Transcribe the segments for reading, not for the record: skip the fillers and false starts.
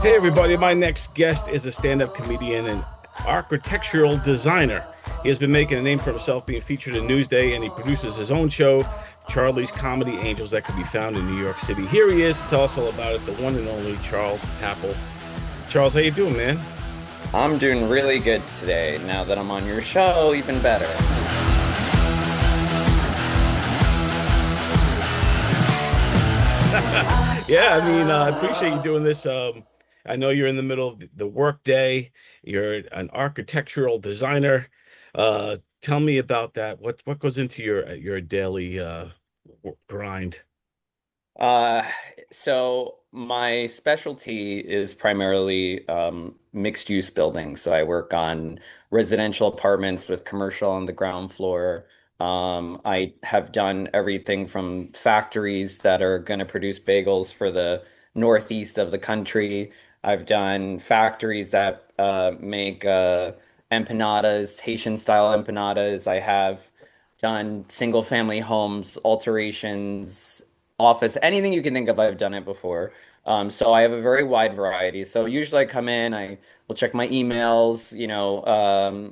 Hey, everybody. My next guest is a stand up comedian and architectural designer. He has been making a name for himself being featured in Newsday, and he produces his own show, Charlie's Comedy Angels, that can be found in New York City. Here he is to tell us all about it, the one and only Charles Happel. Charles, how you doing, man? I'm doing really good today. Now that I'm on your show, even better. Yeah, I appreciate you doing this. I know you're in the middle of the work day. You're an architectural designer. Tell me about that. What goes into your daily grind? Uh, so my specialty is primarily mixed use buildings. So I work on residential apartments with commercial on the ground floor. I have done everything from factories that are going to produce bagels for the northeast of the country. I've done factories that make empanadas, Haitian style empanadas. I have done single family homes, alterations, office, anything you can think of, I've done it before. So I have a very wide variety. So usually I come in, I will check my emails,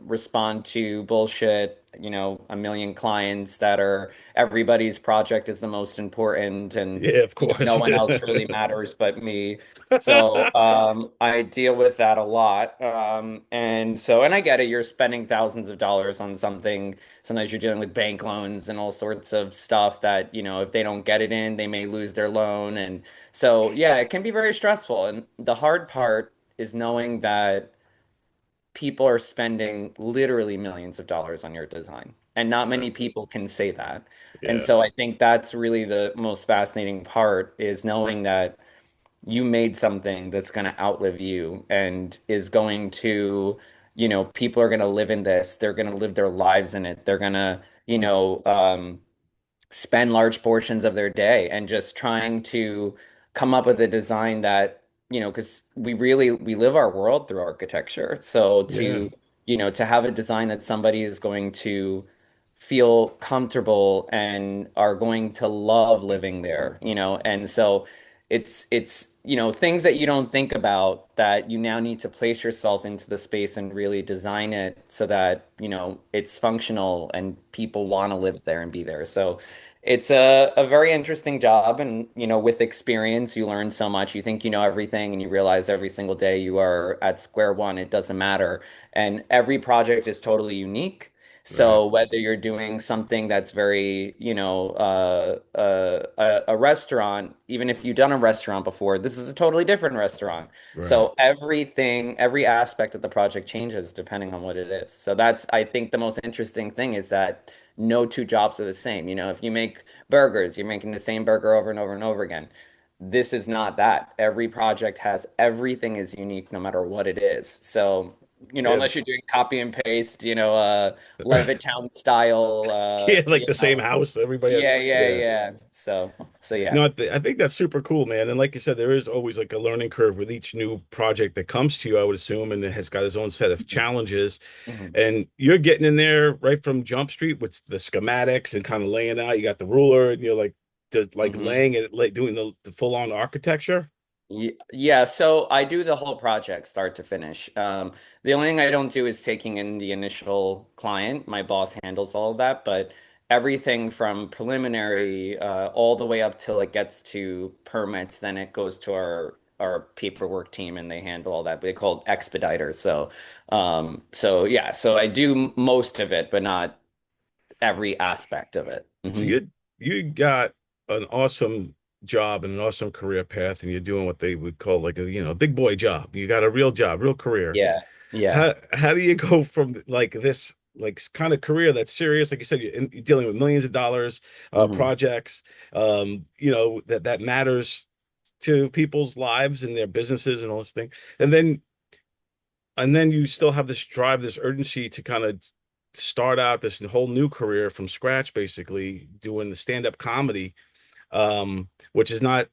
respond to bullshit, a million clients that are everybody's project is the most important, and Yeah, of no course. one else really matters but me. So I deal with that a lot. And I get it, you're spending thousands of dollars on something. Sometimes you're dealing with bank loans and all sorts of stuff that, if they don't get it in, they may lose their loan. And so, yeah, it can be very stressful. And the hard part is knowing that people are spending literally millions of dollars on your design. And not many people can say that. And Yeah. so I think that's really the most fascinating part is knowing that you made something that's going to outlive you and is going to, people are going to live in this. They're going to live their lives in it. They're going to, spend large portions of their day and just trying to come up with a design that, because we live our world through architecture. So Yeah. to have a design that somebody is going to feel comfortable and are going to love living there, and so it's things that you don't think about that you now need to place yourself into the space and really design it so that, it's functional and people want to live there and be there. So it's a very interesting job, and with experience, you learn so much. You think you know everything, and you realize every single day you are at square one. It doesn't matter, and every project is totally unique. Right. So whether you're doing something that's very, a restaurant, even if you've done a restaurant before, this is a totally different restaurant. Right. So everything, every aspect of the project changes depending on what it is. So that's, I think, the most interesting thing is that no two jobs are the same. If you make burgers, you're making the same burger over and over and over again. This is not that. Every project has everything is unique no matter what it is. So, Yeah. unless you're doing copy and paste, Levittown style, Yeah, like the same house. Everybody has, yeah, yeah, yeah. yeah. So yeah. No, I think that's super cool, man. And like you said, there is always like a learning curve with each new project that comes to you, I would assume, and it has got its own set of challenges. Mhm. And you're getting in there right from Jump Street with the schematics and kind of laying out. You got the ruler, and you're like Mhm. laying it, like doing the full-on architecture. Yeah, so I do the whole project start to finish. The only thing I don't do is taking in the initial client. My boss handles all of that, but everything from preliminary all the way up till it gets to permits, then it goes to our paperwork team and they handle all that. They call it expediters. So yeah, so I do most of it, but not every aspect of it. So Hmm. you got an awesome job and an awesome career path, and you're doing what they would call like a big boy job. You got a real job, real career. Yeah, yeah. How do you go from like this like kind of career that's serious, like you said, you're dealing with millions of dollars, Hmm. projects, that matters to people's lives and their businesses and all this thing, and then you still have this drive, this urgency to kind of start out this whole new career from scratch, basically doing the stand-up comedy, which is not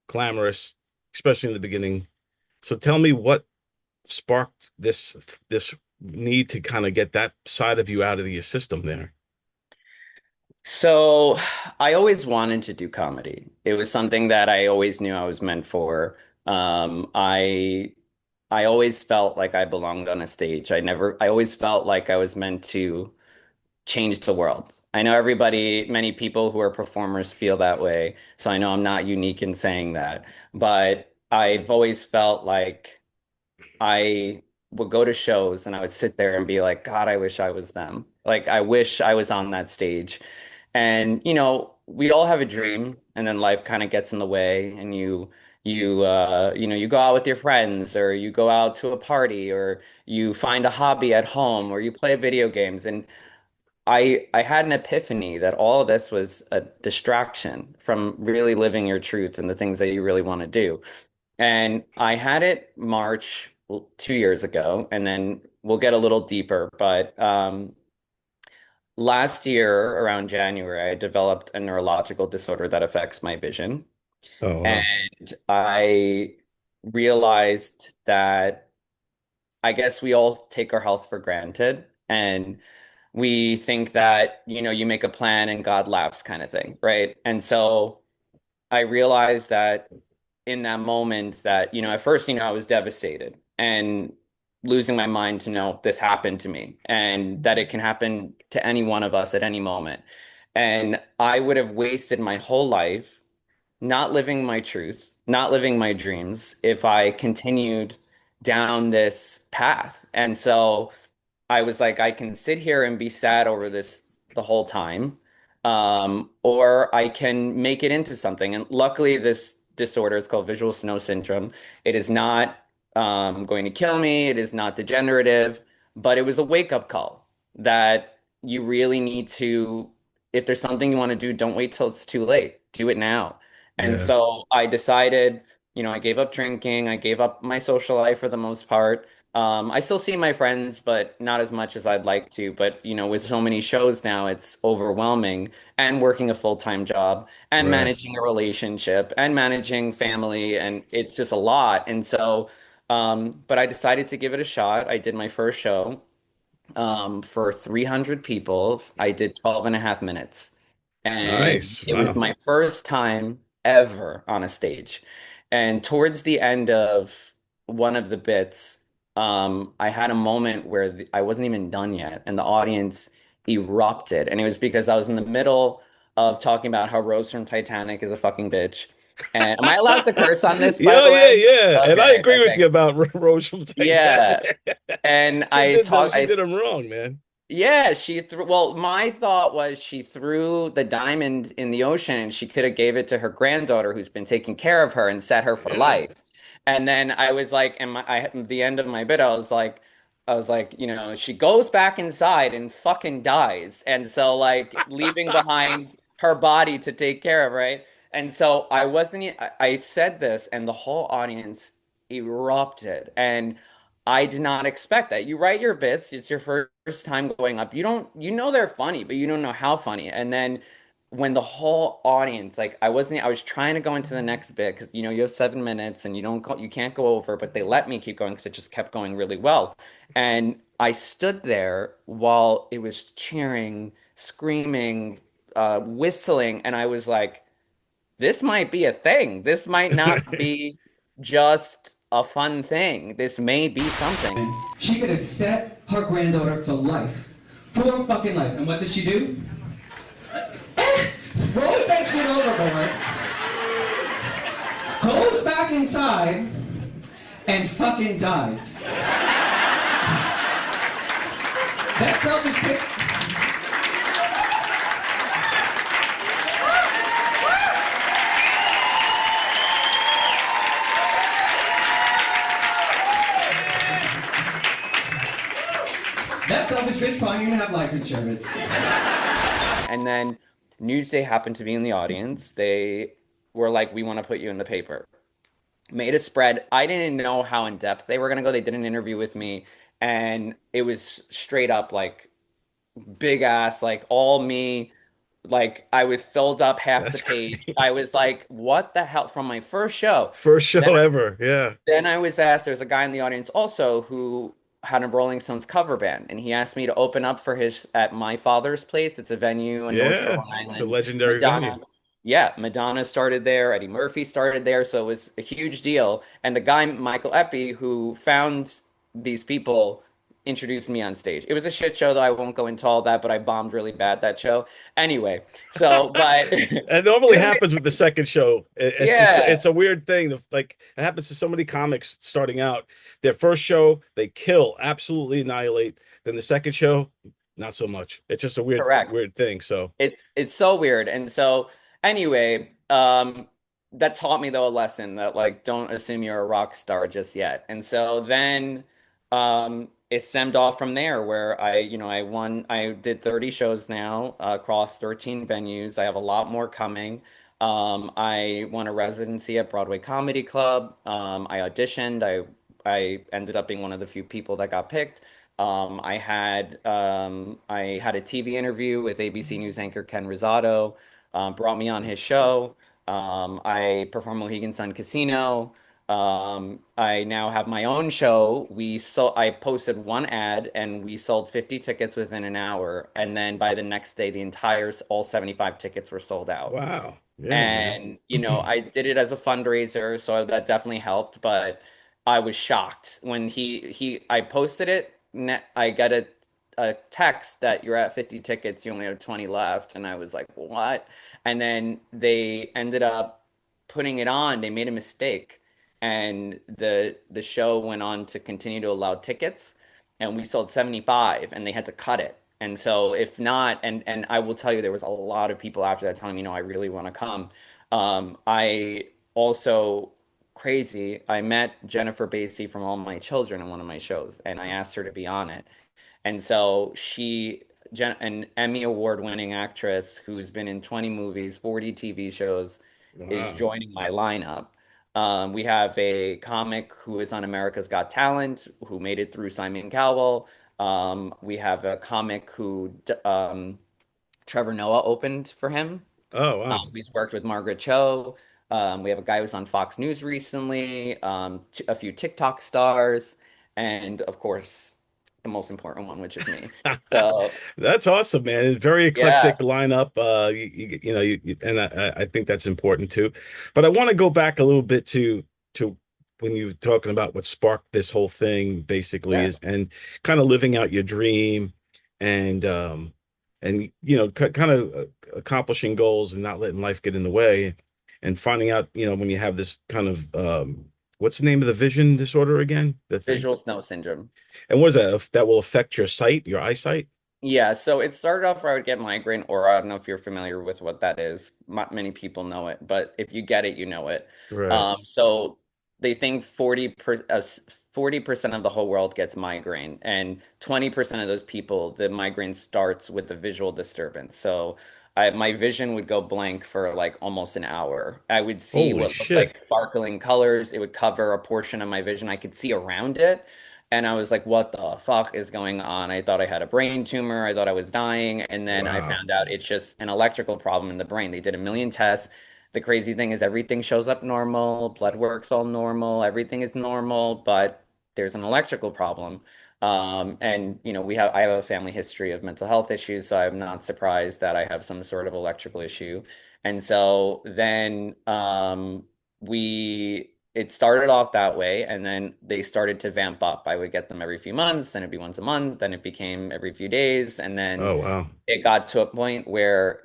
glamorous, especially in the beginning. So tell me what sparked this need to kind of get that side of you out of your system there. So I always wanted to do comedy. It was something that I always knew I was meant for. Um, I I always felt like I belonged on a stage. I always felt like I was meant to change the world. I know many people who are performers feel that way, so I know I'm not unique in saying that, but I've always felt like I would go to shows and I would sit there and be like, God, I wish I was them. Like, I wish I was on that stage. And, we all have a dream, and then life kind of gets in the way, and you go out with your friends, or you go out to a party, or you find a hobby at home, or you play video games. And I had an epiphany that all of this was a distraction from really living your truth and the things that you really want to do. And I had it March 2 years ago, and then we'll get a little deeper. But last year, around January, I developed a neurological disorder that affects my vision. Oh, wow. And I realized that I guess we all take our health for granted. And we think that, you make a plan and God laughs kind of thing, right? And so I realized that in that moment that, at first, I was devastated and losing my mind to know this happened to me and that it can happen to any one of us at any moment. And I would have wasted my whole life not living my truth, not living my dreams if I continued down this path. And so I was like, I can sit here and be sad over this the whole time, or I can make it into something. And luckily, this disorder is called visual snow syndrome. It is not going to kill me. It is not degenerative, but it was a wake-up call that you really need to, if there's something you want to do, don't wait till it's too late. Do it now. And Yeah. so I decided, I gave up drinking. I gave up my social life for the most part. I still see my friends, but not as much as I'd like to. But, with so many shows now, it's overwhelming and working a full-time job and Right. managing a relationship and managing family. And it's just a lot. And so, but I decided to give it a shot. I did my first show, for 300 people. I did 12 and a half minutes. And Nice. it was Wow. my first time ever on a stage. And towards the end of one of the bits, I had a moment where I wasn't even done yet, and the audience erupted. And it was because I was in the middle of talking about how Rose from Titanic is a fucking bitch. And am I allowed to curse on this, by Yeah, the yeah, way? yeah. And I Okay, agree with okay. you about Rose from Yeah. Titanic. And She I did them. talk She I did them wrong, man. yeah, she threw. Well, my thought was she threw the diamond in the ocean and she could have gave it to her granddaughter who's been taking care of her and set her for Yeah. life. And then I was like, at the end of my bit, I was like, she goes back inside and fucking dies. And so like leaving behind her body to take care of, right? And so I wasn't, I said this and the whole audience erupted. And I did not expect that. You write your bits, it's your first time going up. They're funny, but you don't know how funny. And then when the whole audience, like I was trying to go into the next bit because you have 7 minutes and you can't go over, but they let me keep going because it just kept going really well. And I stood there while it was cheering, screaming, whistling, and I was like, this might be a thing. This might not be just a fun thing. This may be something. She could have set her granddaughter for life. For fucking life. And what does she do? Throws that shit overboard, goes back inside, and fucking dies. That selfish bitch. That selfish bitch probably didn't have life insurance. And then Newsday happened to be in the audience. They were like, we want to put you in the paper. Made a spread. I didn't know how in depth they were going to go. They did an interview with me, and it was straight up like big ass, like all me. Like I was filled up half the That's page. great. I was like, what the hell from my first show. First Then show ever. Yeah. then I was asked, there's a guy in the audience also who had a Rolling Stones cover band, and he asked me to open up for his at my father's place. It's a venue in North Shore Yeah. It's a Island. legendary Madonna, venue. Yeah, Madonna started there, Eddie Murphy started there, so it was a huge deal. And the guy, Michael Eppy, who found these people, introduced me on stage. It was a shit show, though. I won't go into all that, but I bombed really bad that show. Anyway, so, but It normally happens with the second show. It's just yeah, it's a weird thing. Like it happens to so many comics starting out. Their first show, they kill, absolutely annihilate. Then the second show, not so much. It's just a correct. weird thing. So It's so weird. And so anyway, that taught me though a lesson that like don't assume you're a rock star just yet. And so then it stemmed off from there where I did 30 shows now across 13 venues. I have a lot more coming. I won a residency at Broadway Comedy Club. I auditioned. I ended up being one of the few people that got picked. I had a TV interview with ABC News anchor Ken Rosado, brought me on his show. I performed Mohegan Sun Casino. I now have my own show. I posted one ad and we sold 50 tickets within an hour, and then by the next day, all 75 tickets were sold out. wow, yeah, man. And, I did it as a fundraiser, so that definitely helped. But I was shocked when I posted it. I got a text that you're at 50 tickets, you only have 20 left. And I was like, what? And then they ended up putting it on. They made a mistake. And the show went on to continue to allow tickets. And we sold 75 and they had to cut it. And so if not, and I will tell you, there was a lot of people after that telling me, I really want to come. I also crazy. I met Jennifer Basey from All My Children in one of my shows, and I asked her to be on it. And so an Emmy Award winning actress who's been in 20 movies, 40 TV shows, is Wow. joining my lineup. We have a comic who is on America's Got Talent, who made it through Simon Cowell. We have a comic who Trevor Noah opened for him. Oh, wow. He's worked with Margaret Cho. We have a guy who's on Fox News recently, a few TikTok stars, and of course, the most important one, which is me. So, That's awesome, man. Very yeah, eclectic lineup. And I think that's important too. But I want to go back a little bit to when you were talking about what sparked this whole thing, basically, yeah. is and kind of living out your dream and kind of accomplishing goals and not letting life get in the way and finding out, when you have this kind of what's the name of the vision disorder again? The thing. Visual snow syndrome. And what is that? That will affect your sight, your eyesight? Yeah, so it started off where I would get migraine, or I don't know if you're familiar with what that is. Not many people know it, but if you get it, you know it. Right. So they think 40% of the whole world gets migraine, and 20% of those people, the migraine starts with a visual disturbance. So my vision would go blank for like almost an hour. I would see Holy what looked shit. like sparkling colors. It would cover a portion of my vision. I could see around it. And I was like, what the fuck is going on? I thought I had a brain tumor. I thought I was dying. And then I Wow. found out it's just an electrical problem in the brain. They did a million tests. The crazy thing is everything shows up normal, blood work's all normal, everything is normal, but there's an electrical problem. And I have a family history of mental health issues, so I'm not surprised that I have some sort of electrical issue. And so then it started off that way, and then they started to vamp up. I would get them every few months, then it'd be once a month, then it became every few days, and then Oh, wow. it got to a point where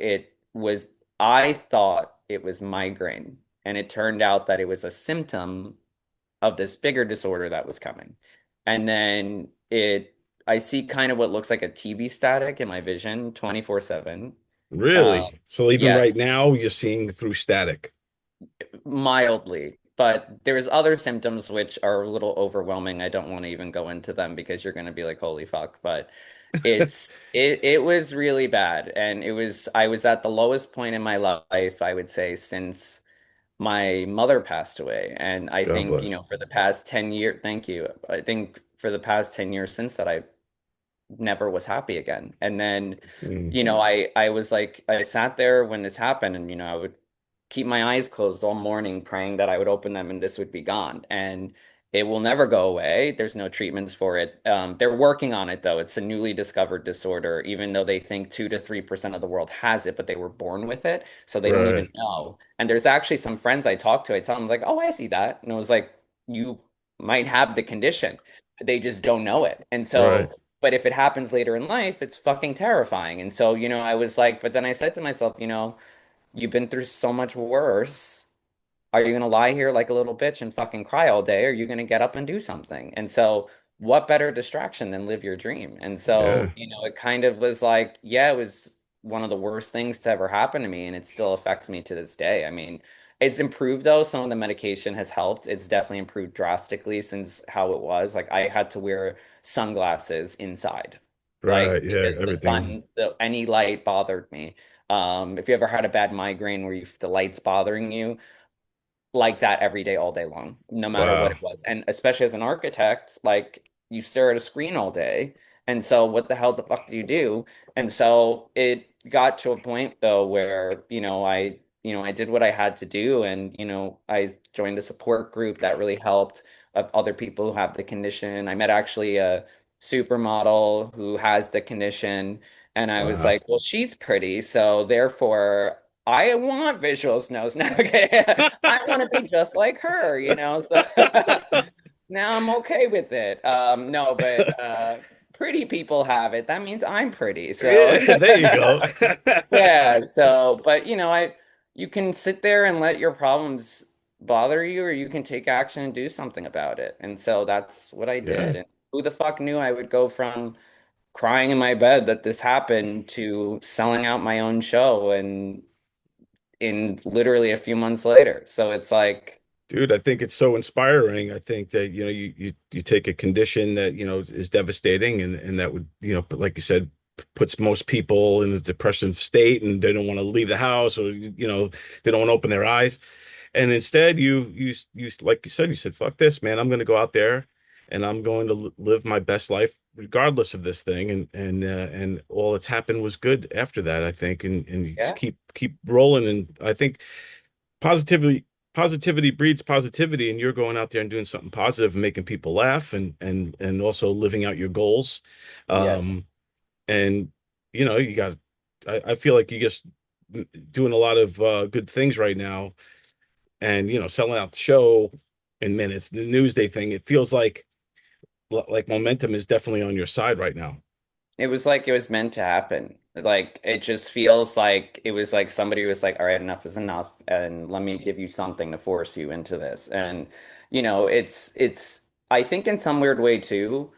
I thought it was migraine, and it turned out that it was a symptom of this bigger disorder that was coming. And then I see kind of what looks like a TV static in my vision 24/7. Really? So even Yes, right now, you're seeing through static. mildly. But there's other symptoms which are a little overwhelming. I don't want to even go into them because you're going to be like, holy fuck. But it was really bad. And I was at the lowest point in my life, I would say, since my mother passed away. And I God think, bless. for the past 10 years, thank you. I think for the past 10 years since that, I never was happy again. And then, Mm, I was like, I sat there when this happened and, I would keep my eyes closed all morning praying that I would open them and this would be gone. And It will never go away. There's no treatments for it. They're working on it though. It's a newly discovered disorder, even though they think 2 to 3% of the world has it, but they were born with it, so they don't even Right. know. And there's actually some friends I talk to, I tell them like, "Oh, I see that." And I was like, "You might have the condition. They just don't know it." And Right. so, but if it happens later in life, it's fucking terrifying. And so, I was like, but then I said to myself, you've been through so much worse. Are you going to lie here like a little bitch and fucking cry all day? Or are you going to get up and do something? And so, what better distraction than live your dream? And so, Yeah. it kind of was like, yeah, it was one of the worst things to ever happen to me. And it still affects me to this day. I mean, it's improved though. Some of the medication has helped. It's definitely improved drastically since how it was. Like, I had to wear sunglasses inside, Right. like, Yeah. because the Everything. sun, any light bothered me. If you ever had a bad migraine where the light's bothering you, like that every day, all day long, no matter what Wow. it was. And especially as an architect, like you stare at a screen all day. And so what the hell the fuck do you do? And so it got to a point though where, I did what I had to do and, I joined a support group that really helped of other people who have the condition. I met actually a supermodel who has the condition and I was Wow. like, well, she's pretty, so therefore I want visuals knows now. Okay. I want to be just like her. So now I'm okay with it. No, but pretty people have it. That means I'm pretty. So Yeah. There you go. yeah. So, but you can sit there and let your problems bother you, or you can take action and do something about it. And so that's what I Yeah. did. And who the fuck knew I would go from crying in my bed that this happened to selling out my own show and in literally a few months later. So it's like, Dude, I think it's so inspiring. I think that, you take a condition that, is devastating and that would, like you said, puts most people in a depressive state and they don't want to leave the house or, they don't want to open their eyes. And instead you like you said, fuck this, man. I'm going to go out there and I'm going to live my best life regardless of this thing. And all that's happened was good after that, I think. And you just yeah, keep rolling. And I think positively positivity breeds positivity, and you're going out there and doing something positive and making people laugh and also living out your goals. yes. Um, and you got I feel like you just doing a lot of good things right now and selling out the show in minutes, the Newsday thing. It feels like momentum is definitely on your side right now. It was like it was meant to happen. Like it just feels like it was like somebody was like, all right, enough is enough, and let me give you something to force you into this. And it's I think in some weird way too.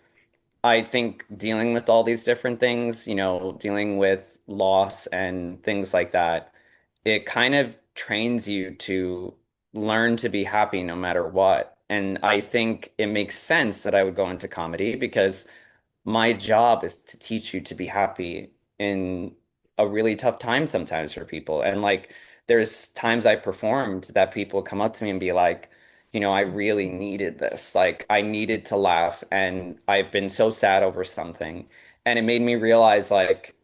I think dealing with all these different things, dealing with loss and things like that, it kind of trains you to learn to be happy no matter what. And I think it makes sense that I would go into comedy because my job is to teach you to be happy in a really tough time sometimes for people. And like, there's times I performed that people come up to me and be like, I really needed this. Like, I needed to laugh, and I've been so sad over something. And it made me realize, like,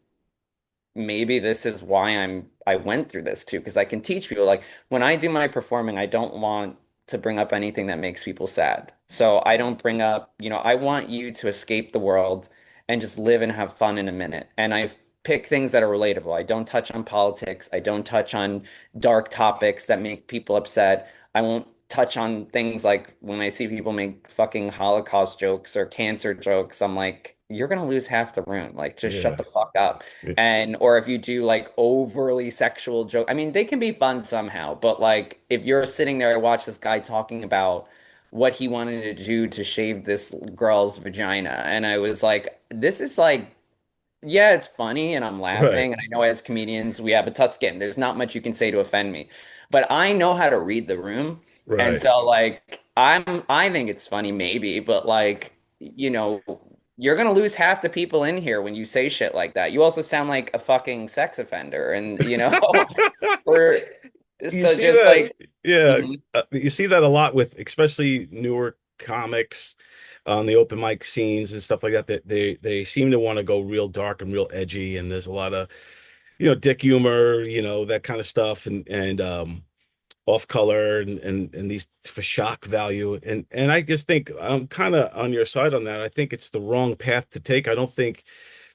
maybe this is why I went through this too, because I can teach people like when I do my performing, I don't want to bring up anything that makes people sad. So I don't bring up, I want you to escape the world and just live and have fun in a minute. And I've picked things that are relatable. I don't touch on politics. I don't touch on dark topics that make people upset. I won't touch on things like when I see people make fucking Holocaust jokes or cancer jokes, I'm like, you're gonna lose half the room. Like, just shut Yeah. the fuck up. And or if you do like overly sexual joke, I mean, they can be fun somehow, but like if you're sitting there, I watch this guy talking about what he wanted to do to shave this girl's vagina, and I was like, this is like, yeah, it's funny and I'm Right. laughing, and I know as comedians we have a tough skin. There's not much you can say to offend me, but I know how to read the room, and Right. so like I think it's funny maybe, but like you're gonna lose half the people in here when you say shit like that. You also sound like a fucking sex offender, and or You so see just that, like, yeah, mhm. you see that a lot with especially newer comics on the open mic scenes and stuff like that. That they seem to want to go real dark and real edgy, and there's a lot of dick humor, that kind of stuff, and off color and these for shock value. And I just think I'm kind of on your side on that. I think it's the wrong path to take. I don't think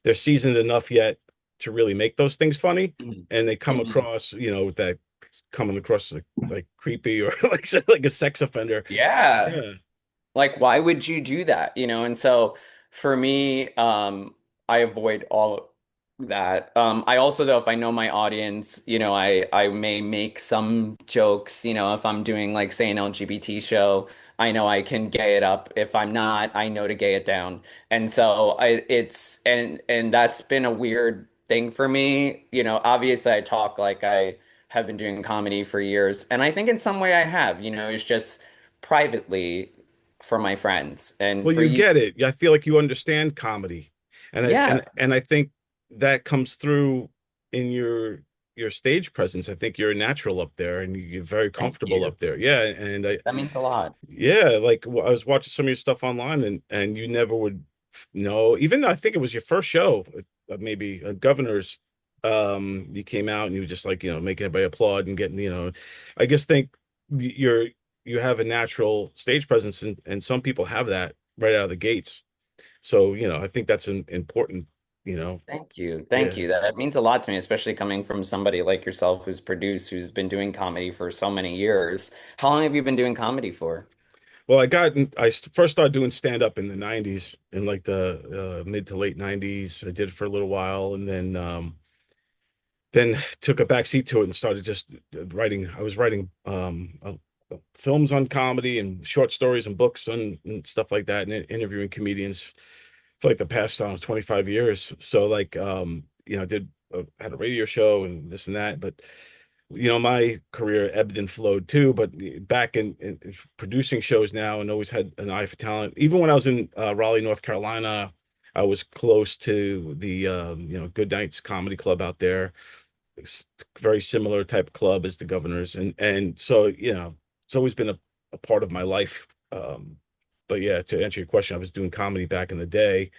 they're seasoned enough yet to really make those things funny. Mhm. And they come Mhm. across, with that coming across like creepy or like a sex offender. Yeah. Yeah. Like, why would you do that? And so for me, I avoid all that. I also, though, if I know my audience, I may make some jokes, if I'm doing like, say, an LGBT show, I know I can gay it up. If I'm not, I know to gay it down. And so and that's been a weird thing for me. Obviously I talk like I have been doing comedy for years, and I think in some way I have, it's just privately for my friends and Well, for you you. get it. I feel like you understand comedy, and I, Yeah, and I think that comes through in your stage presence. I think you're a natural up there, and you're very thank comfortable you. up there. Yeah, and I That means a lot. yeah, like I was watching some of your stuff online, and you never would know. Even though I think it was your first show, maybe Governor's. You came out and you were just like making everybody applaud and getting I just think you're you have a natural stage presence, and some people have that right out of the gates. So I think that's important. You know, Thank you. yeah. Thank you. That means a lot to me, especially coming from somebody like yourself who's produced, who's been doing comedy for so many years. How long have you been doing comedy for? Well, first started doing stand up in the '90s, in like the mid to late '90s. I did it for a little while, and then took a back seat to it and started just writing. I was writing films on comedy and short stories and books and stuff like that, and interviewing comedians for like the past 25 years. So like did had a radio show and this and that, but my career ebbed and flowed too. But back in producing shows now, and always had an eye for talent. Even when I was in Raleigh, North Carolina, I was close to the Good Nights Comedy Club out there. It's very similar type of club as the Governor's, and so it's always been a part of my life. But yeah, to answer your question, I was doing comedy back in the day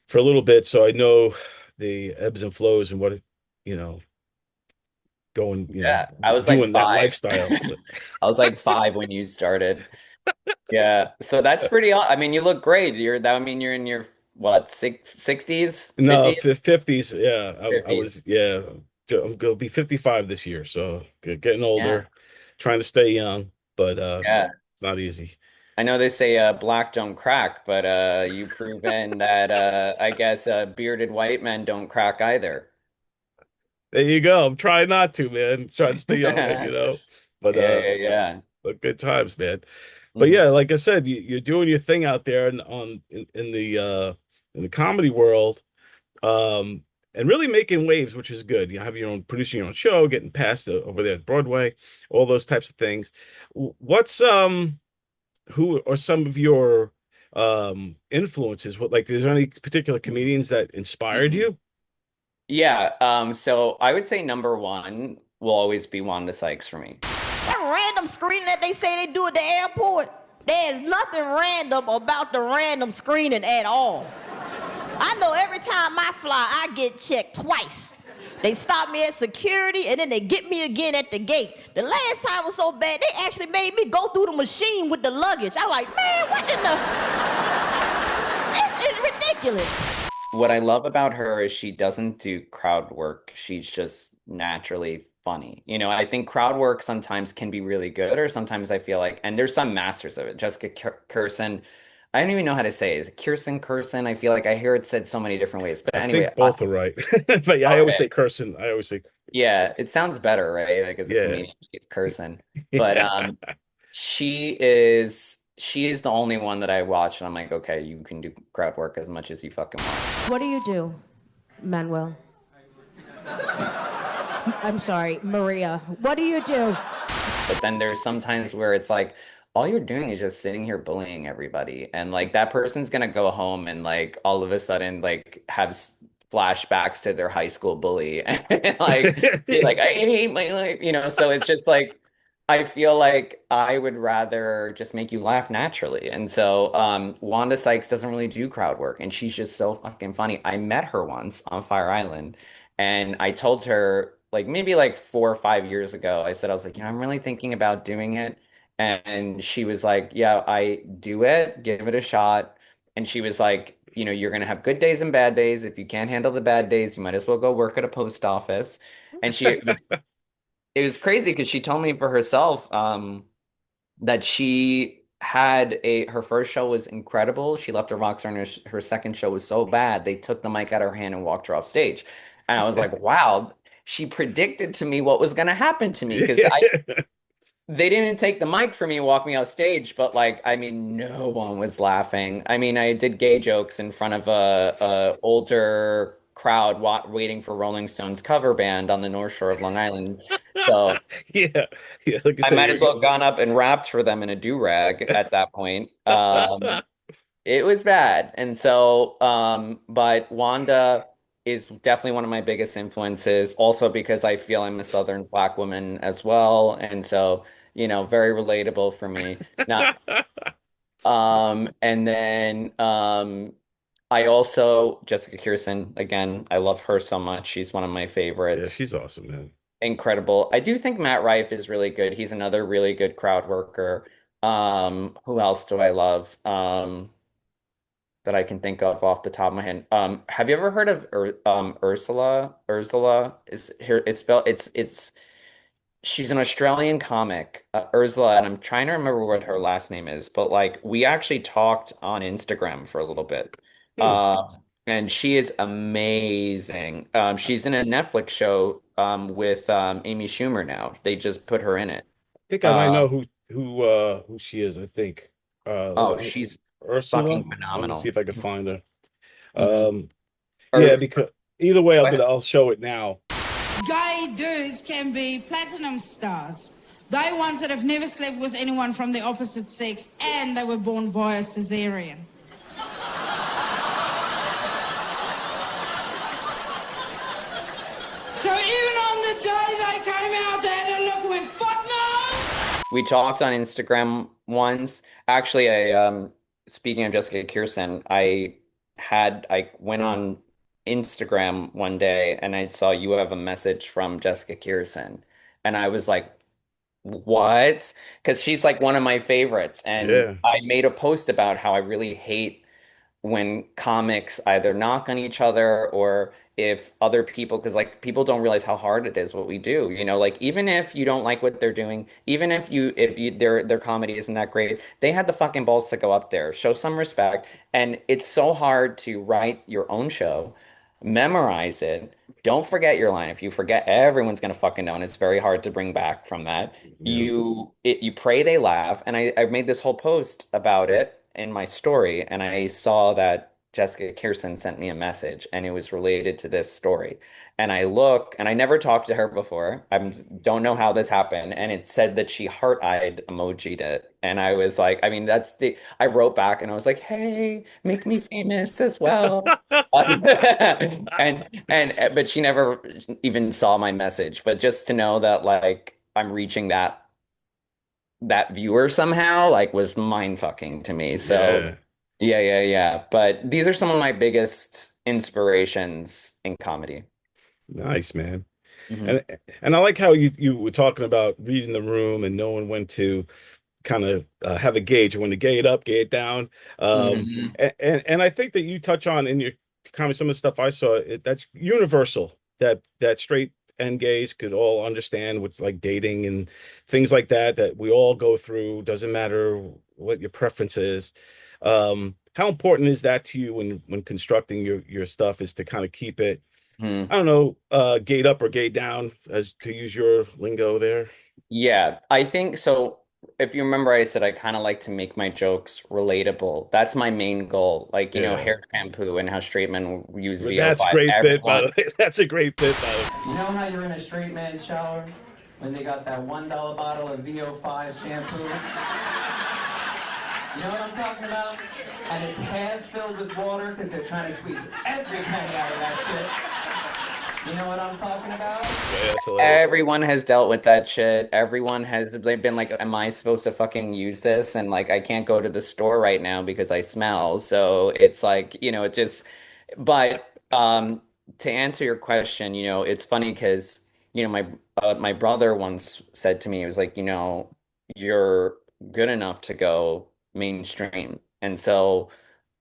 for a little bit, so I know the ebbs and flows and what you know going Yeah, I was like doing that five. lifestyle. I was like five when you started. Yeah. So that's pretty, I mean, you look great. I mean, you're in your what, 60s, No, 50s, 50s. Yeah, I 50s. was. Yeah, I'm gonna be 55 this year, so getting Yeah. older, trying to stay young, but Yeah. it's not easy. I know they say black don't crack, but you've proven that I guess bearded white men don't crack either. There you go. I'm trying not to, man. Trying to stay young, Yeah, but yeah, yeah. but good times, man. But Mhm. yeah, like I said, you're doing your thing out there and in the comedy world, um, and really making waves, which is good. You have your own producing your own show, getting past over there at Broadway, all those types of things. What's who are some of your influences? What like is there any particular comedians that inspired Mhm. you? Yeah, so I would say number one will always be Wanda Sykes for me. That random screening that they say they do at the airport, there's nothing random about the random screening at all. I know every time I fly, I get checked twice. They stop me at security and then they get me again at the gate. The last time was so bad, they actually made me go through the machine with the luggage. I'm like, man, what in the... This is ridiculous. What I love about her is she doesn't do crowd work. She's just naturally funny. I think crowd work sometimes can be really good, or sometimes I feel like, and there's some masters of it. Jessica Kirson, I don't even know how to say it. Is it Kirsten Kirsten? I feel like I hear it said so many different ways. But I anyway, think both are right. But yeah, I always say okay. cursing. I always say, Yeah, it sounds better, right? Like as a yeah. comedian, it's Kirsten. But Yeah. she is the only one that I watch, and I'm like, okay, you can do crowd work as much as you fucking want. What do you do, Manuel? I'm sorry, Maria. What do you do? But then there's sometimes where it's like all you're doing is just sitting here bullying everybody. And like that person's gonna go home and like all of a sudden like have flashbacks to their high school bully and like be like, I hate my life, so it's just like I feel like I would rather just make you laugh naturally. And so Wanda Sykes doesn't really do crowd work and she's just so fucking funny. I met her once on Fire Island and I told her like maybe like 4 or 5 years ago. I said, I was like, I'm really thinking about doing it. And she was like, yeah, I do it, give it a shot. And she was like, you're gonna have good days and bad days. If you can't handle the bad days, you might as well go work at a post office. And it was crazy because she told me for herself, that she had her first show was incredible. She left her rock star, and her second show was so bad they took the mic out of her hand and walked her off stage. And I was like, wow, she predicted to me what was going to happen to me because I Yeah. they didn't take the mic for me and walk me off stage, but like, I mean, no one was laughing. I mean, I did gay jokes in front of a older crowd waiting for Rolling Stones cover band on the North Shore of Long Island. So Yeah. Yeah. Like I I said, might as well have gone up and rapped for them in a do-rag at that point. It was bad. And so, but Wanda is definitely one of my biggest influences, also because I feel I'm a Southern Black woman as well. And so, very relatable for me. Now, and then I also, Jessica Kirson, again, I love her so much. She's one of my Yeah, favorites. she's awesome, man. Incredible. I do think Matt Rife is really good. He's another really good crowd worker. Who else do I love? That I can think of off the top of my head. Have you ever heard of Ursula? Ursula is here. It's spelled. It's. She's an Australian comic, Ursula, and I'm trying to remember what her last name is. But like, we actually talked on Instagram for a little bit. Hmm. And she is amazing. She's in a Netflix show with Amy Schumer now. They just put her in it. I think I might Uh, know who she is, I think. oh, she's Ursula. fucking Let me see phenomenal. if I can find her. Hmm. Um, yeah, Or because either way, what? I'll show it now. Gay dudes can be platinum stars. They ones that have never slept with anyone from the opposite sex and they were born via cesarean. So even on the day they came out, they had a look and went, fuck no! We talked on Instagram once. Actually, speaking of Jessica Kirson, I went on Instagram one day and I saw you have a message from Jessica Kirson. And I was like, what? Because she's like one of my favorites. And Yeah. I made a post about how I really hate when comics either knock on each other or if other people, because like people don't realize how hard it is what we do, like even if you don't like what they're doing, even if their comedy isn't that great, they had the fucking balls to go up there, show some respect. And it's so hard to write your own show, memorize it, don't forget your line. If you forget, everyone's gonna fucking know, and it's very hard to bring back from that. Yeah. You pray they laugh, and I made this whole post about it in my story, and I saw that Jessica Kirson sent me a message, and it was related to this story. And I look, and I never talked to her before. I don't know how this happened, and it said that she heart-eyed emojied it, and I was like, I mean, I wrote back, and I was like, hey, make me famous as well. But she never even saw my message. But just to know that like I'm reaching that viewer somehow like was mind fucking to me. So Yeah. yeah, yeah, yeah. But these are some of my biggest inspirations in comedy. Nice, man. Hmm. And and I like how you were talking about reading the room and knowing when to kind of have a gauge when to gay it up, gay it down. Hmm. And I think that you touch on in your comment some of the stuff I saw that's universal that straight and gays could all understand what's like dating and things like that we all go through. Doesn't matter what your preference is. How important is that to you when constructing your stuff is to kind of keep it, Hmm. I don't know, gayed up or gayed down, as to use your lingo there. Yeah, I think so. If you remember, I said I kind of like to make my jokes relatable. That's my main goal. Like, Yeah. hair shampoo and how straight men use That's a VO5. great bit, by Everyone, the way. That's a great bit, by the way. You know how you're in a straight man's shower when they got that $1 bottle of VO5 shampoo? You know what I'm talking about? And it's half filled with water because they're trying to squeeze every penny out of that shit. You know what I'm talking about? Yeah, that's hilarious. everyone has dealt with that shit. Everyone has they've been like, am I supposed to fucking use this? And like, I can't go to the store right now because I smell. So it's like, it just, but to answer your question, it's funny because my brother once said to me, he was like, you're good enough to go mainstream. And so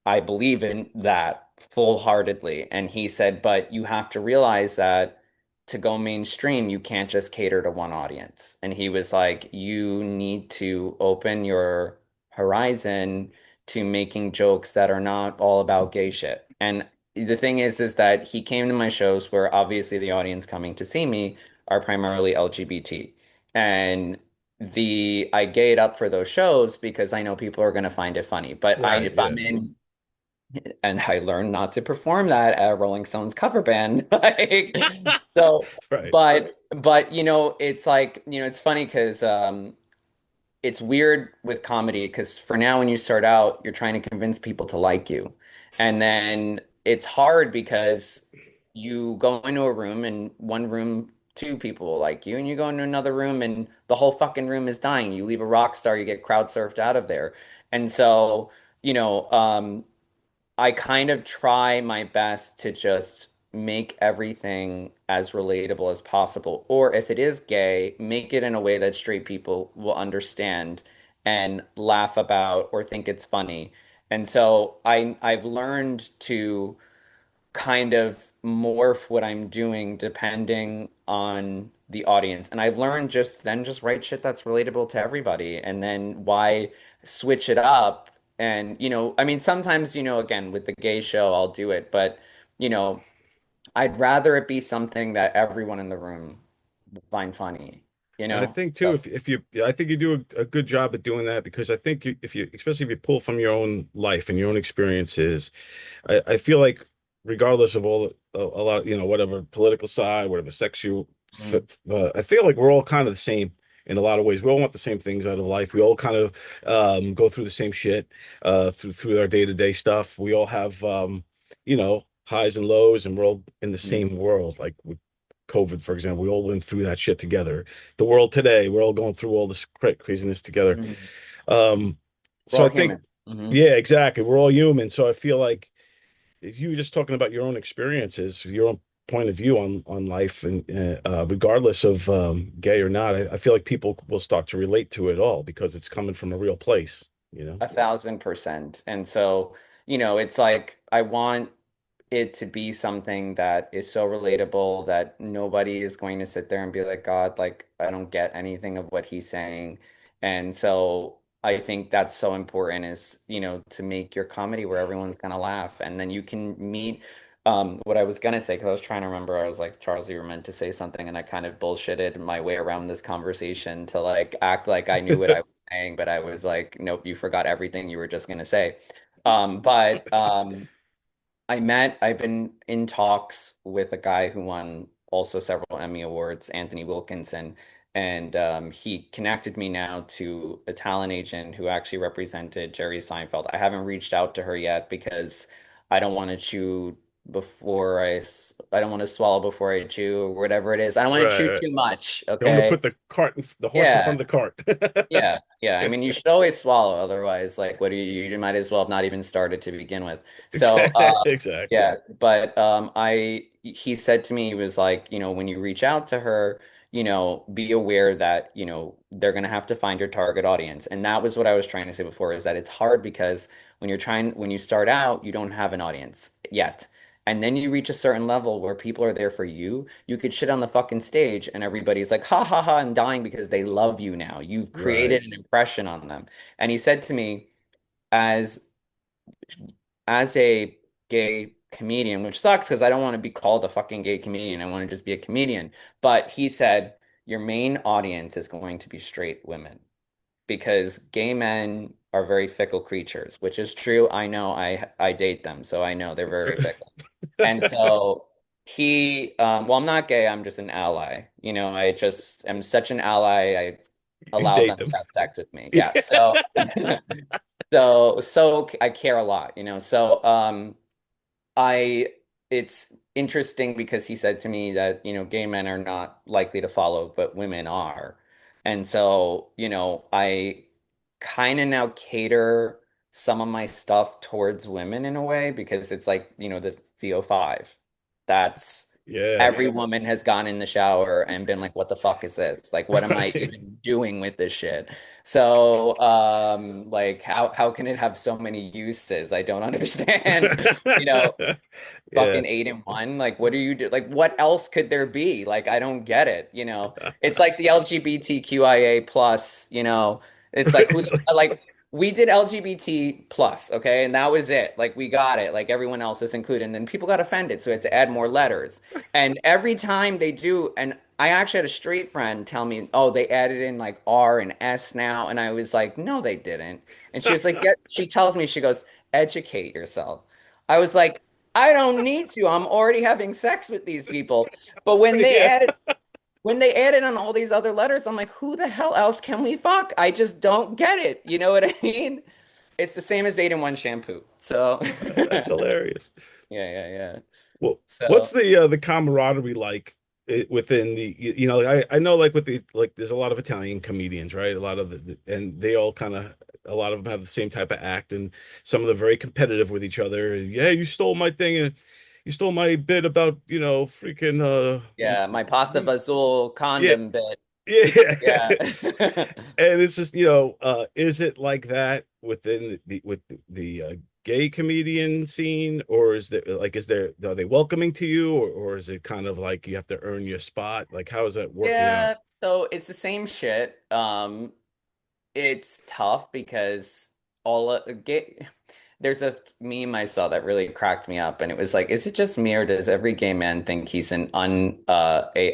I believe in that full-heartedly. And he said, but you have to realize that to go mainstream, you can't just cater to one audience. And he was like, you need to open your horizon to making jokes that are not all about gay shit. And the thing is that he came to my shows where obviously the audience coming to see me are primarily LGBT. And I gay it up for those shows because I know people are going to find it funny. But Right. if Yeah. I'm in, and I learned not to perform that at a Rolling Stones cover band. Like, so, Right. but it's like, it's funny because it's weird with comedy because for now, when you start out, you're trying to convince people to like you. And then it's hard because you go into a room and one room, two people will like you, and you go into another room and the whole fucking room is dying. You leave a rock star, you get crowd surfed out of there. And so, you know, um, I kind of try my best to just make everything as relatable as possible. Or if it is gay, make it in a way that straight people will understand and laugh about or think it's funny. And so I've learned to kind of morph what I'm doing depending on the audience. And I've learned just write shit that's relatable to everybody. And then why switch it up? And, I mean, sometimes, again, with the gay show, I'll do it, but, you know, I'd rather it be something that everyone in the room will find funny, you And I know? think too, So, if you, I think you do a good job at doing that because I think if you, especially if you pull from your own life and your own experiences, I feel like regardless of all a lot, whatever political side, whatever sex you mm, fit, I feel like we're all kind of the same in a lot of ways. We all want the same things out of life. We all kind of go through the same shit through our day-to-day stuff. We all have highs and lows, and we're all in the mm, same world. Like with COVID, for example, we all went through that shit together. The world today, we're all going through all this craziness together. mm. Um, We're so all I think, human. Hmm. yeah, exactly. We're all human. So I feel like if you were just talking about your own experiences, your own point of view on life, and regardless of gay or not, I feel like people will start to relate to it all because it's coming from a real place, you know? 1,000%. And so, it's like I want it to be something that is so relatable that nobody is going to sit there and be like, God, like, I don't get anything of what he's saying. And so I think that's so important is, to make your comedy where everyone's gonna laugh. And then you can meet what I was gonna say, because I was trying to remember, I was like, Charles, you were meant to say something, and I kind of bullshitted my way around this conversation to like act like I knew what I was saying, but I was like, nope, you forgot everything you were just gonna say. But I've been in talks with a guy who won also several Emmy Awards, Anthony Wilkinson, and he connected me now to a talent agent who actually represented Jerry Seinfeld. I haven't reached out to her yet because I don't want to I don't want to swallow before I chew or whatever it is. I don't want to Right, chew right. too much, You want to okay? put the horse in Yeah. front of the cart. Yeah, yeah. I mean, you should always swallow, otherwise, like, what do you might as well have not even started to begin with. So, Exactly. yeah. But he said to me, he was like, when you reach out to her, be aware that, they're gonna have to find your target audience. And that was what I was trying to say before, is that it's hard because when you start out, you don't have an audience yet. And then you reach a certain level where people are there for you. You could shit on the fucking stage and everybody's like, ha ha ha, and dying because they love you now. You've Right. created an impression on them. And he said to me, as as a gay comedian, which sucks because I don't want to be called a fucking gay comedian. I want to just be a comedian. But he said, your main audience is going to be straight women because gay men are very fickle creatures, which is true. I know I date them, so I know they're very fickle. And so well, I'm not gay, I'm just an ally. I just am such an ally. I You allow date them them. to have sex with me. Yeah. Yeah. So so I care a lot, So I it's interesting because he said to me that, gay men are not likely to follow, but women are. And so, I kind of now cater some of my stuff towards women in a way because it's like, the VO5. That's Yeah. Every woman has gone in the shower and been like, what the fuck is this? Like, what am I Right. even doing with this shit? So, like, how can it have so many uses? I don't understand. You know, Yeah. fucking 8 in 1. Like, what do you do? Like, what else could there be? Like, I don't get it. It's like the LGBTQIA plus, it's like who's It's like, like we did LGBT plus, okay, and that was it. Like, we got it. Like, everyone else is included, and then people got offended, so we had to add more letters. And every time they do, and I actually had a straight friend tell me, oh, they added in like R and S now, and I was like, no, they didn't. And she was like, yeah. She tells me, she goes, educate yourself. I was like, I don't need to. I'm already having sex with these people. But yeah. when they added on all these other letters, I'm like, who the hell else can we fuck? I just don't get it. You know what I mean? It's the same as 8 in 1 shampoo. So That's hilarious. yeah. Well, what's So the camaraderie like within I know like with the like there's a lot of Italian comedians, right? A lot of and they all kind of a lot of them have the same type of act, and some of them are very competitive with each other. Yeah, you stole my thing, and you stole my bit about, freaking yeah, my pasta vazul yeah, condom bit. yeah. Yeah. And it's just, is it like that within the gay comedian scene, or are they welcoming to you, or is it kind of like you have to earn your spot? Like, how is that working out? Yeah, so it's the same shit. It's tough because all gay there's a meme I saw that really cracked me up, and it was like, is it just me or does every gay man think he's a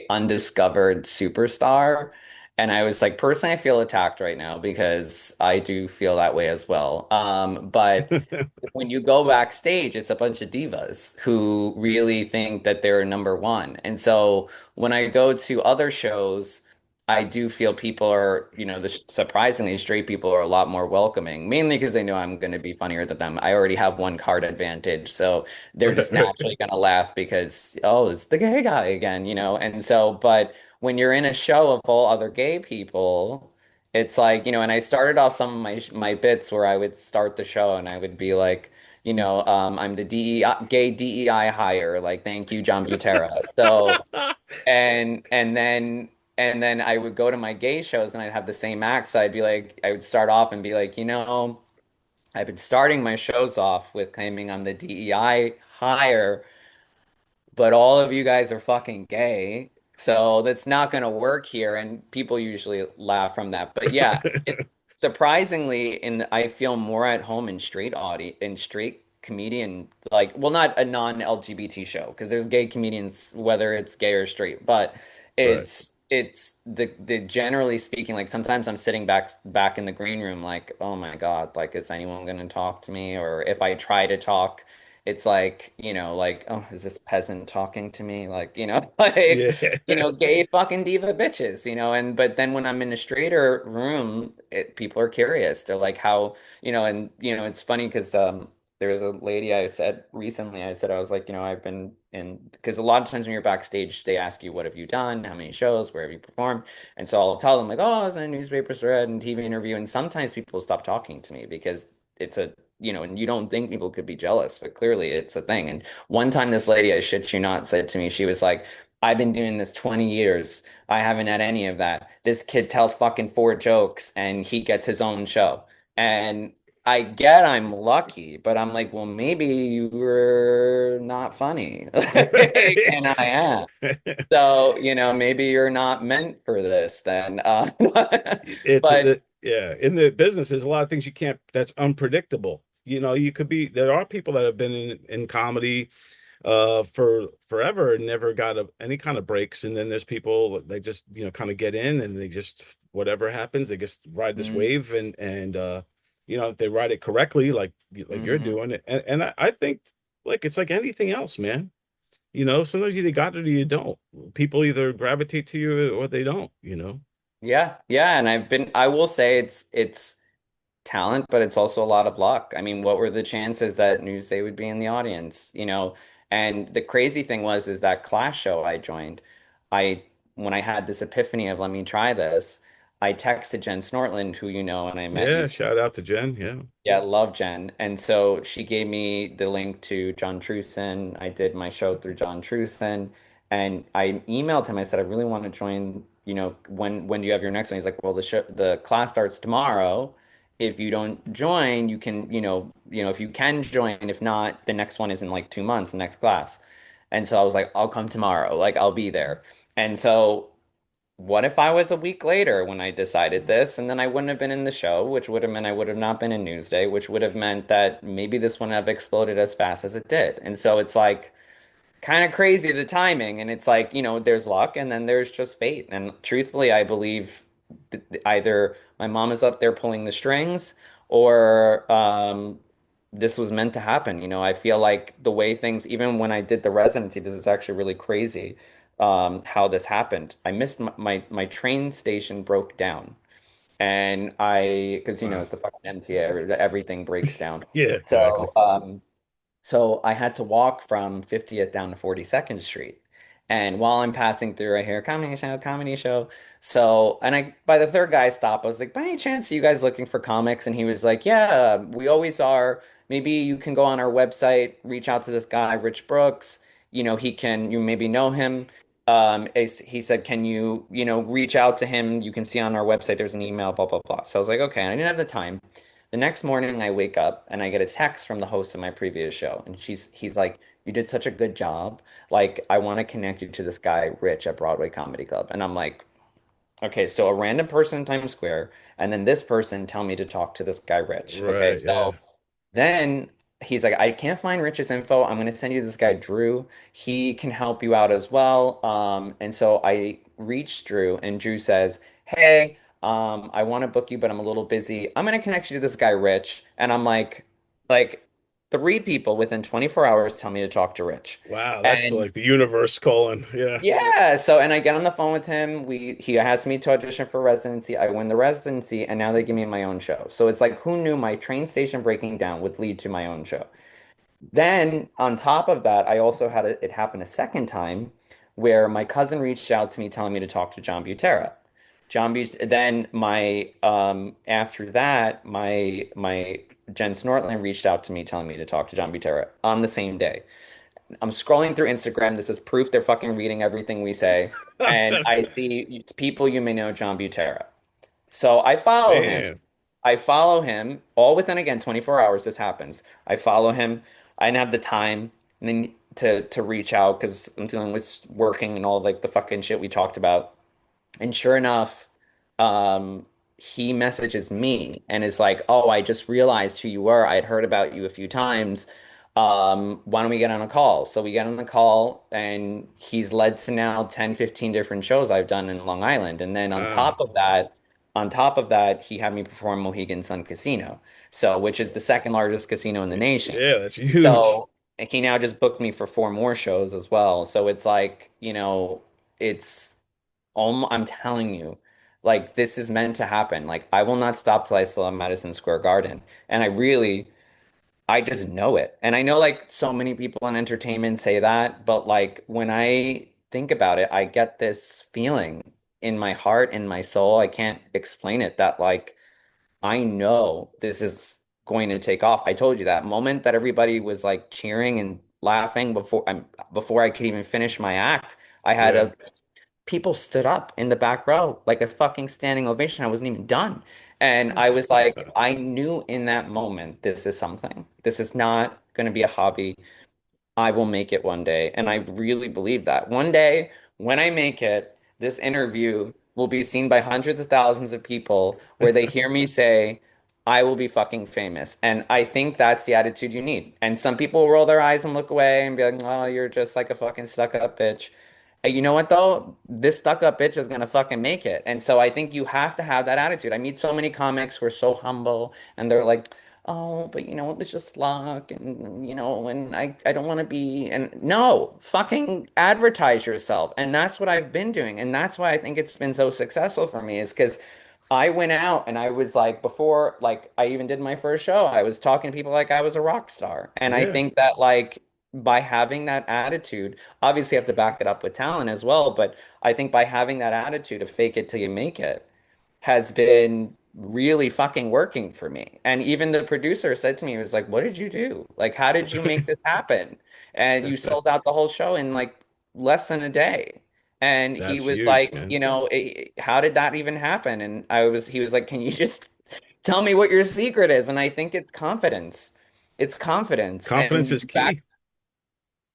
undiscovered superstar? And I was like, personally, I feel attacked right now because I do feel that way as well. But when you go backstage, it's a bunch of divas who really think that they're number one. And so when I go to other shows, I do feel people are, surprisingly, straight people are a lot more welcoming, mainly because they know I'm going to be funnier than them. I already have one card advantage. So they're just naturally going to laugh because, oh, it's the gay guy again. And so, but when you're in a show of all other gay people, it's like, and I started off some of my bits where I would start the show and I would be like, I'm the gay DEI hire, like, thank you, John Butera. So, and then I would go to my gay shows and I'd have the same acts. So I'd be like, I would start off and be like, I've been starting my shows off with claiming I'm the DEI hire, but all of you guys are fucking gay. So that's not going to work here. And people usually laugh from that. But yeah, it surprisingly, I feel more at home in straight comedian, like, well, not a non-LGBT show, because there's gay comedians, whether it's gay or straight, but Right. it's the generally speaking, like, sometimes I'm sitting back in the green room, like, oh my God, like, is anyone going to talk to me? Or if I try to talk, it's like, like, oh, is this peasant talking to me? Like, like, Yeah. gay fucking diva bitches, and but then when I'm in a straighter room, people are curious. They're like, how, and, it's funny because there was a lady I said recently, I was like, I've been in, because a lot of times when you're backstage, they ask you, what have you done? How many shows? Where have you performed? And so I'll tell them, like, oh, I was in a newspaper thread and TV interview. And sometimes people stop talking to me because it's and you don't think people could be jealous, but clearly it's a thing. And one time this lady, I shit you not, said to me, she was like, I've been doing this 20 years. I haven't had any of that. This kid tells fucking 4 jokes and he gets his own show. And I get I'm lucky, but I'm like, well, maybe you were not funny. And I am. So, maybe you're not meant for this then. It's But yeah, in the business, there's a lot of things you can't, that's unpredictable. You could be, there are people that have been in comedy for forever and never got any kind of breaks, and then there's people that they just, kind of get in, and they just, whatever happens, they just ride this mm, wave, and if they ride it correctly, like you're mhm. doing it. And I think, like, it's like anything else, man. Sometimes you either got it or you don't. People either gravitate to you or they don't. Yeah, and I will say it's talent, but it's also a lot of luck. I mean, what were the chances that Newsday would be in the audience, And the crazy thing is that class show I joined, I when I had this epiphany of let me try this, I texted Jen Snortland, who and I met you Yeah, through. shout out to Jen. Yeah. Yeah, love Jen. And so she gave me the link to John Truson. I did my show through John Truson. And I emailed him. I said, I really want to join, when do you have your next one? He's like, well, the class starts tomorrow. If you don't join, you can, if you can join, if not, the next one is in like 2 months, the next class. And so I was like, I'll come tomorrow. Like, I'll be there. And so what if I was a week later when I decided this, and then I wouldn't have been in the show, which would have meant I would have not been in Newsday, which would have meant that maybe this wouldn't have exploded as fast as it did. And so it's like kind of crazy the timing, and it's like, there's luck and then there's just fate. And truthfully, I believe either my mom is up there pulling the strings or this was meant to happen. I feel like the way things, even when I did the residency, this is actually really crazy how this happened. I missed my train station broke down. And because Wow. it's the fucking MTA, everything breaks down. Yeah, exactly. So I had to walk from 50th down to 42nd Street. And while I'm passing through, I hear comedy show, comedy show. So, and by the third guy stop, I was like, by any chance, are you guys looking for comics? And he was like, yeah, we always are. Maybe you can go on our website, reach out to this guy, Rich Brooks. You maybe know him. He said, can you, reach out to him? You can see on our website, there's an email, blah, blah, blah. So I was like, okay. And I didn't have the time. The next morning, I wake up and I get a text from the host of my previous show, and he's like, "You did such a good job. Like, I want to connect you to this guy, Rich, at Broadway Comedy Club." And I'm like, "Okay, so a random person in Times Square, and then this person tell me to talk to this guy, Rich. Okay, Right. Yeah. so then he's like, I can't find Rich's info. I'm going to send you this guy, Drew. He can help you out as well. And so I reached Drew, and Drew says, hey, I want to book you, but I'm a little busy. I'm going to connect you to this guy, Rich. And I'm like three people within 24 hours tell me to talk to Rich. Wow. That's And like the universe calling. Yeah. yeah, so and I get on the phone with him. He asked me to audition for residency. I win the residency, and now they give me my own show. So it's like, who knew my train station breaking down would lead to my own show? Then on top of that, I also had it happen a second time where my cousin reached out to me telling me to talk to John Butera. Then my after that, my Jen Snortland reached out to me telling me to talk to John Butera on the same day. I'm scrolling through Instagram. This is proof they're fucking reading everything we say. And I see people you may know, John Butera. So I follow him. Man. I follow him all within, again, 24 hours. This happens. I follow him. I didn't have the time and then to reach out because I'm dealing with working and all like the fucking shit we talked about. And sure enough, he messages me and is like, "Oh, I just realized who you were. I'd heard about you a few times. Why don't we get on a call?" So we get on the call, and he's led to now 10, 15 different shows I've done in Long Island. And then Wow. on top of that, he had me perform Mohegan Sun Casino, so which is the second largest casino in the nation. Yeah, that's huge. So he now just booked me for four more shows as well. So it's like, it's I'm telling you, like this is meant to happen. Like I will not stop till I sell at Madison Square Garden. And I just know it. And I know like so many people in entertainment say that, but like when I think about it, I get this feeling in my heart, in my soul. I can't explain it that like I know this is going to take off. I told you that moment that everybody was like cheering and laughing before I could even finish my act. I had Yeah. a people stood up in the back row like a fucking standing ovation. I wasn't even done. And I was like, I knew in that moment, this is something. This is not going to be a hobby. I will make it one day. And I really believe that. One day, when I make it, this interview will be seen by hundreds of thousands of people where they hear me say, I will be fucking famous. And I think that's the attitude you need. And some people will roll their eyes and look away and be like, oh, you're just like a fucking stuck-up bitch. You know what though? This stuck-up bitch is gonna fucking make it. And so I think you have to have that attitude. I meet so many comics who are so humble and they're like, oh, but it was just luck and and I don't want to be and no, fucking advertise yourself. And that's what I've been doing. And that's why I think it's been so successful for me is because I went out and I was like before like I even did my first show, I was talking to people like I was a rock star. And I Yeah. think that like by having that attitude, obviously you have to back it up with talent as well, but I think by having that attitude of fake it till you make it has been really fucking working for me. And even the producer said to me, he was like, what did you do? Like, how did you make this happen? And you sold out the whole show in like less than a day. And he That's was huge, like, man. how did that even happen? And he was like, can you just tell me what your secret is? And I think it's confidence. It's confidence. Confidence is key.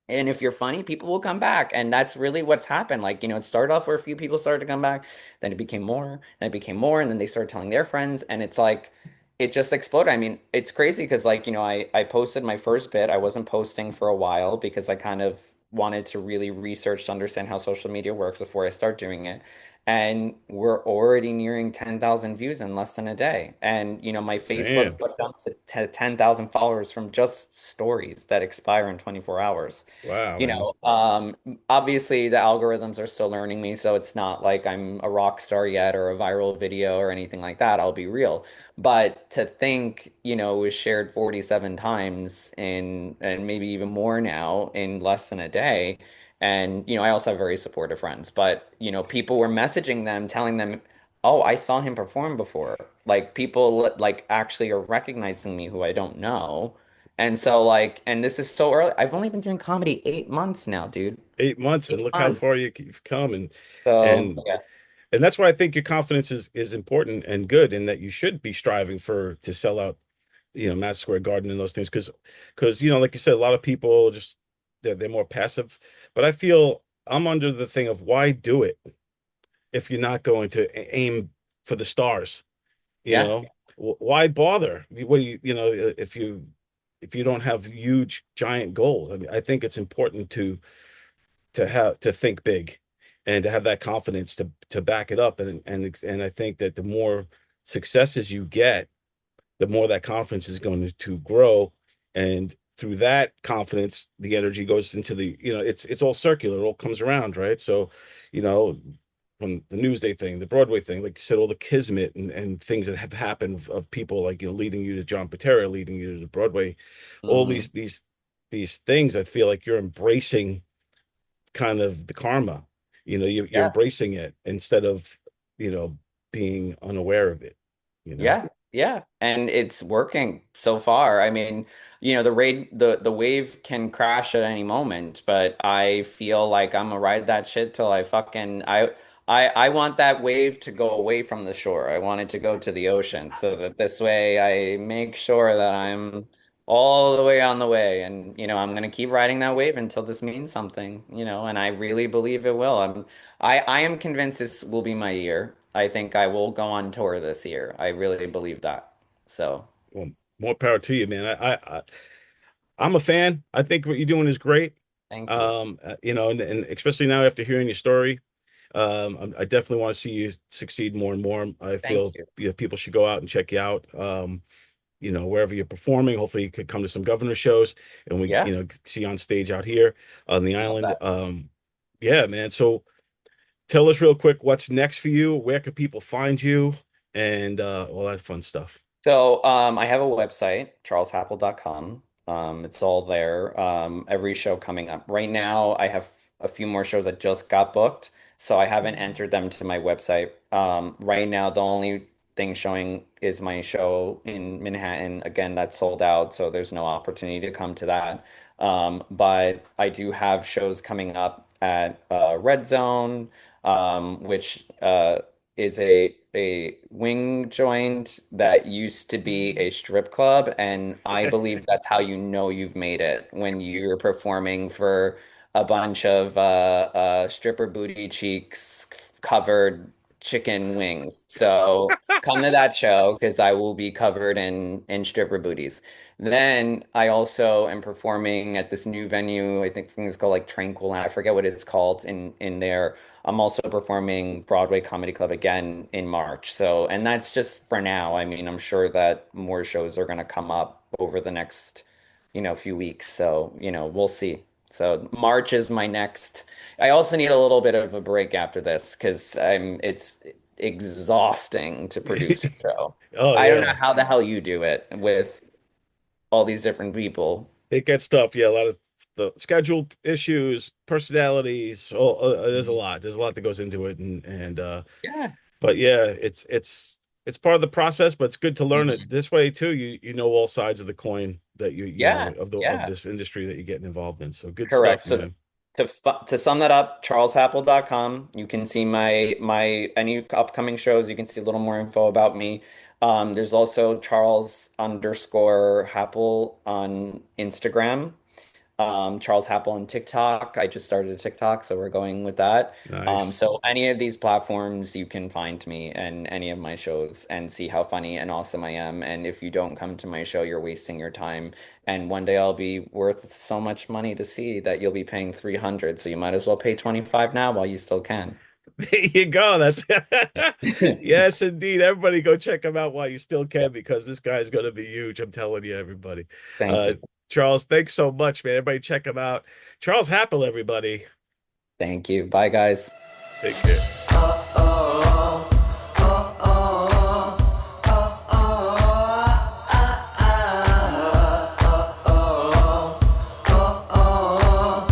And if you're funny, people will come back. And that's really what's happened. Like, it started off where a few people started to come back, then it became more, then it became more, and then they started telling their friends. And it's like, it just exploded. I mean, it's crazy because, like, I posted my first bit. I wasn't posting for a while because I kind of wanted to really research to understand how social media works before I start doing it. And we're already nearing 10,000 views in less than a day. And, my Facebook Damn. got up to 10,000 followers from just stories that expire in 24 hours. Wow, You man. know, um, Obviously the algorithms are still learning me, so it's not like I'm a rock star yet or a viral video or anything like that. I'll be real. But to think, it was shared 47 times and maybe even more now in less than a day. And, I also have very supportive friends, but, people were messaging them, telling them, oh, I saw him perform before. Like people like actually are recognizing me who I don't know. And so like, and this is so early. I've only been doing comedy 8 months now, dude. 8 months, and Eight look how months. far you've come. So And yeah, and that's why I think your confidence is important and good, and that you should be striving for to sell out, Madison Square Garden and those things, because like you said, a lot of people just they're more passive. But I feel I'm under the thing of why do it if you're not going to aim for the stars, you yeah, know? Why bother? What do if you don't have huge giant goals? I mean, I think it's important to think big and to have that confidence to back it up, and I think that the more successes you get, the more that confidence is going to grow, and through that confidence the energy goes into it's all circular, it all comes around, right? So you know from the Newsday thing, the Broadway thing, like you said, all the kismet and things that have happened of people like leading you to John Patera, leading you to the Broadway, all hmm these things. I feel like you're embracing kind of the karma. You're yeah. embracing it instead of you know being unaware of it. you know Yeah, yeah, and it's working so far. I mean, the wave can crash at any moment, but I feel like I'm gonna ride that shit till I want that wave to go away from the shore. I want it to go to the ocean so that this way I make sure that I'm all the way on the way, and I'm gonna keep riding that wave until this means something, and I really believe it will. I am convinced this will be my year. I think I will go on tour this year. I really believe that. So, well, more power to you, man. I'm a fan. I think what you're doing is great. thank you. And especially now after hearing your story, I definitely want to see you succeed more and more. I Thank feel you. people should go out and check you out. Wherever you're performing, hopefully you could come to some governor shows and we, Yeah, see you on stage out here on the love island. that. Yeah, man. So tell us real quick what's next for you. Where can people find you? And all that fun stuff. So, I have a website, charleshappel.com. It's all there. Every show coming up. Right now, I have a few more shows that just got booked, so I haven't entered them to my website. Right now, the only thing showing is my show in Manhattan. Again, that's sold out, so there's no opportunity to come to that. But I do have shows coming up at Red Zone, which is a wing joint that used to be a strip club, and I believe that's how you know you've made it when you're performing for a bunch of stripper booty cheeks covered chicken wings. So come to that show because I will be covered in stripper booties. Then I also am performing at this new venue. I think it's called like Tranquil, and I forget what it's called in there. I'm also performing Broadway Comedy Club again in March. So, and that's just for now. I mean, I'm sure that more shows are going to come up over the next, few weeks. So, we'll see. So, March is my next. I also need a little bit of a break after this because it's exhausting to produce a show. Oh I don't know yeah. how the hell you do it with all these different people. It gets tough. Yeah, a lot of the scheduled issues, personalities. Oh, there's a Mhm. lot. There's a lot that goes into it, and Yeah. but yeah, it's part of the process. But it's good to learn it Mhm. this way too. You know all sides of the coin that you know Yeah. of Yeah. this industry that you're getting involved in. So good Correct. stuff, So man. To sum that up, charleshappel.com. You can see my any upcoming shows. You can see a little more info about me. There's also Charles_Happel on Instagram. Charles Happel on TikTok. I just started a TikTok, so we're going with that. Nice. So any of these platforms, you can find me and any of my shows and see how funny and awesome I am. And if you don't come to my show, you're wasting your time. And one day I'll be worth so much money to see that you'll be paying 300. So you might as well pay 25 now while you still can. There you go. That's yes, indeed. Everybody go check him out while you still can, because this guy's going to be huge. I'm telling you, everybody. Thank you. Charles, thanks so much, man. Everybody check him out. Charles Happel, everybody. Thank you. Bye, guys. Take care.